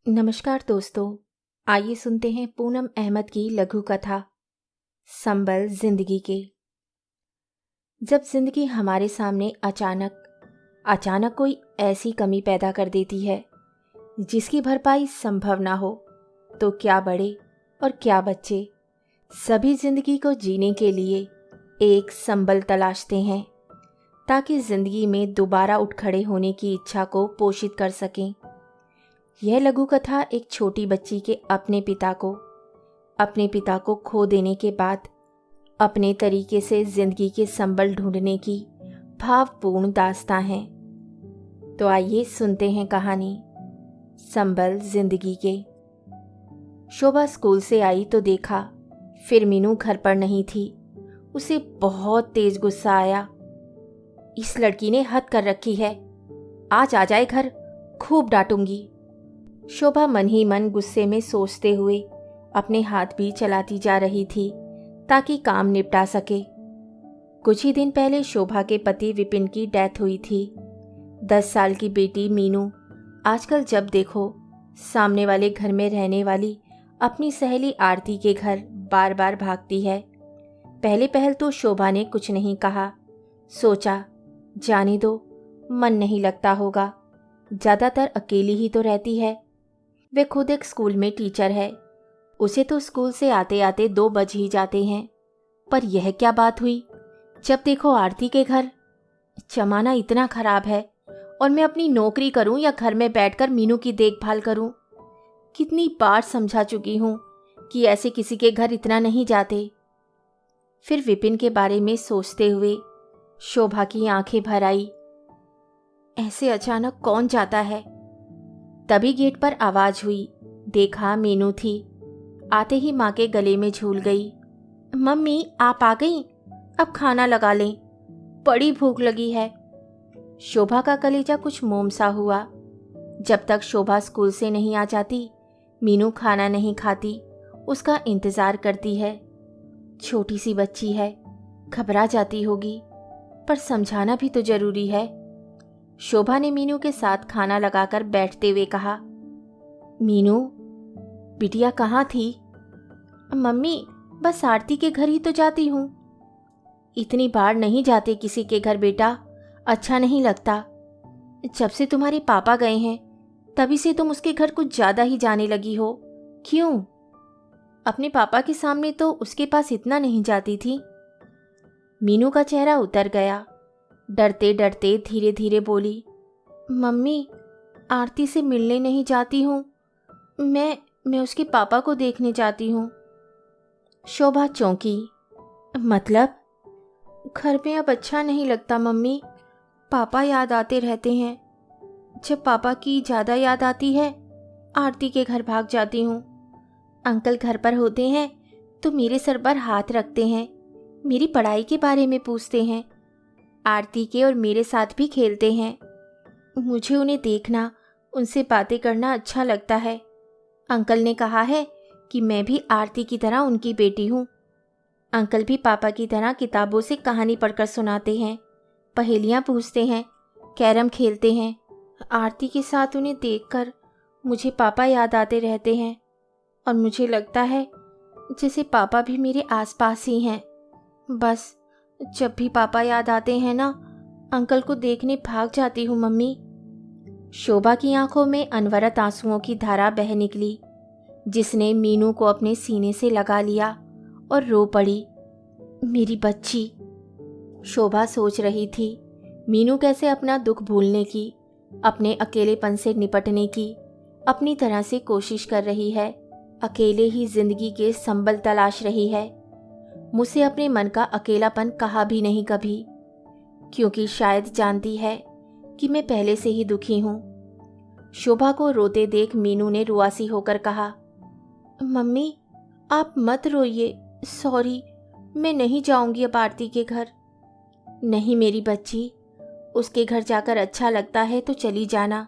नमस्कार दोस्तों। आइए सुनते हैं पूनम अहमद की लघु कथा संबल जिंदगी के। जब जिंदगी हमारे सामने अचानक कोई ऐसी कमी पैदा कर देती है जिसकी भरपाई संभव ना हो, तो क्या बड़े और क्या बच्चे सभी जिंदगी को जीने के लिए एक संबल तलाशते हैं, ताकि जिंदगी में दोबारा उठ खड़े होने की इच्छा को पोषित कर सकें। यह लघु कथा एक छोटी बच्ची के अपने पिता को खो देने के बाद अपने तरीके से जिंदगी के संबल ढूंढने की भावपूर्ण दास्तां है। तो आइए सुनते हैं कहानी संबल जिंदगी के। शोभा स्कूल से आई तो देखा फिर मीनू घर पर नहीं थी। उसे बहुत तेज गुस्सा आया। इस लड़की ने हद कर रखी है, आज आ जाए घर, खूब डांटूंगी। शोभा मन ही मन गुस्से में सोचते हुए अपने हाथ भी चलाती जा रही थी ताकि काम निपटा सके। कुछ ही दिन पहले शोभा के पति विपिन की डेथ हुई थी। 10 साल की बेटी मीनू आजकल जब देखो सामने वाले घर में रहने वाली अपनी सहेली आरती के घर बार बार भागती है। पहले तो शोभा ने कुछ नहीं कहा, सोचा जाने दो, मन नहीं लगता होगा, ज़्यादातर अकेली ही तो रहती है। वे खुद एक स्कूल में टीचर है, उसे तो स्कूल से आते आते 2 बज ही जाते हैं। पर यह क्या बात हुई, जब देखो आरती के घर। जमाना इतना खराब है और मैं अपनी नौकरी करूं या घर में बैठकर मीनू की देखभाल करूं। कितनी बार समझा चुकी हूं कि ऐसे किसी के घर इतना नहीं जाते। फिर विपिन के बारे में सोचते हुए शोभा की आंखें भर आई। ऐसे अचानक कौन जाता है। तभी गेट पर आवाज हुई। देखा मीनू थी। आते ही माँ के गले में झूल गई। मम्मी आप आ गई, अब खाना लगा लें, बड़ी भूख लगी है। शोभा का कलेजा कुछ मोम सा हुआ। जब तक शोभा स्कूल से नहीं आ जाती मीनू खाना नहीं खाती, उसका इंतजार करती है। छोटी सी बच्ची है, घबरा जाती होगी, पर समझाना भी तो जरूरी है। शोभा ने मीनू के साथ खाना लगाकर बैठते हुए कहा, मीनू बिटिया कहाँ थी। मम्मी बस आरती के घर ही तो जाती हूँ। इतनी बार नहीं जाते किसी के घर बेटा, अच्छा नहीं लगता। जब से तुम्हारे पापा गए हैं तभी से तुम उसके घर कुछ ज्यादा ही जाने लगी हो। क्यों? अपने पापा के सामने तो उसके पास इतना नहीं जाती थी। मीनू का चेहरा उतर गया। डरते डरते धीरे धीरे बोली, मम्मी आरती से मिलने नहीं जाती हूँ, मैं उसके पापा को देखने जाती हूँ। शोभा चौंकी। मतलब? घर में अब अच्छा नहीं लगता मम्मी, पापा याद आते रहते हैं। जब पापा की ज़्यादा याद आती है आरती के घर भाग जाती हूँ। अंकल घर पर होते हैं तो मेरे सर पर हाथ रखते हैं, मेरी पढ़ाई के बारे में पूछते हैं, आरती के और मेरे साथ भी खेलते हैं। मुझे उन्हें देखना, उनसे बातें करना अच्छा लगता है। अंकल ने कहा है कि मैं भी आरती की तरह उनकी बेटी हूँ। अंकल भी पापा की तरह किताबों से कहानी पढ़कर सुनाते हैं, पहेलियाँ पूछते हैं, कैरम खेलते हैं। आरती के साथ उन्हें देखकर मुझे पापा याद आते रहते हैं और मुझे लगता है जैसे पापा भी मेरे आसपास ही हैं। बस जब भी पापा याद आते हैं ना, अंकल को देखने भाग जाती हूँ मम्मी। शोभा की आंखों में अनवरत आंसुओं की धारा बह निकली, जिसने मीनू को अपने सीने से लगा लिया और रो पड़ी। मेरी बच्ची। शोभा सोच रही थी मीनू कैसे अपना दुख भूलने की, अपने अकेलेपन से निपटने की अपनी तरह से कोशिश कर रही है। अकेले ही जिंदगी के संबल तलाश रही है। मुझसे अपने मन का अकेलापन कहा भी नहीं कभी, क्योंकि शायद जानती है कि मैं पहले से ही दुखी हूँ। शोभा को रोते देख मीनू ने रुआसी होकर कहा, मम्मी आप मत रोइए, सॉरी, मैं नहीं जाऊंगी अब आरती के घर। नहीं मेरी बच्ची, उसके घर जाकर अच्छा लगता है तो चली जाना।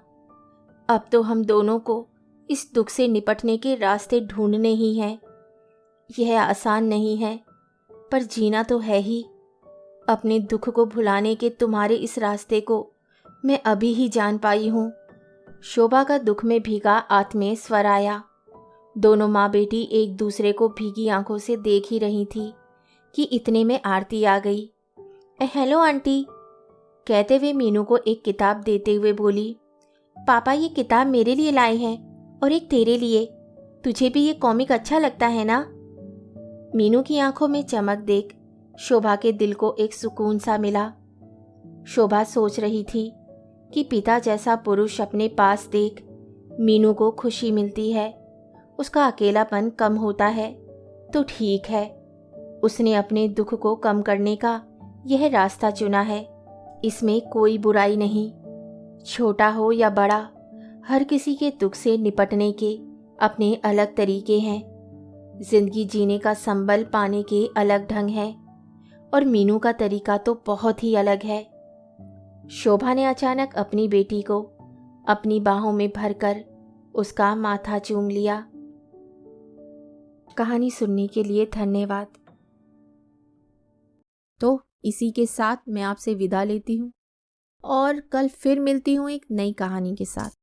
अब तो हम दोनों को इस दुख से निपटने के रास्ते ढूंढने ही हैं। यह आसान नहीं है, पर जीना तो है ही। अपने दुख को भुलाने के तुम्हारे इस रास्ते को मैं अभी ही जान पाई हूँ। शोभा का दुख में भीगा आत्मीय स्वर आया। दोनों माँ बेटी एक दूसरे को भीगी आंखों से देख ही रही थी कि इतने में आरती आ गई। हेलो आंटी, कहते हुए मीनू को एक किताब देते हुए बोली, पापा ये किताब मेरे लिए लाए हैं और एक तेरे लिए। तुझे भी ये कॉमिक अच्छा लगता है ना? मीनू की आंखों में चमक देख शोभा के दिल को एक सुकून सा मिला। शोभा सोच रही थी कि पिता जैसा पुरुष अपने पास देख मीनू को खुशी मिलती है, उसका अकेलापन कम होता है तो ठीक है। उसने अपने दुख को कम करने का यह रास्ता चुना है, इसमें कोई बुराई नहीं। छोटा हो या बड़ा, हर किसी के दुख से निपटने के अपने अलग तरीके हैं। जिंदगी जीने का संबल पाने के अलग ढंग है और मीनू का तरीका तो बहुत ही अलग है। शोभा ने अचानक अपनी बेटी को अपनी बाहों में भरकर उसका माथा चूम लिया। कहानी सुनने के लिए धन्यवाद। तो इसी के साथ मैं आपसे विदा लेती हूँ और कल फिर मिलती हूँ एक नई कहानी के साथ।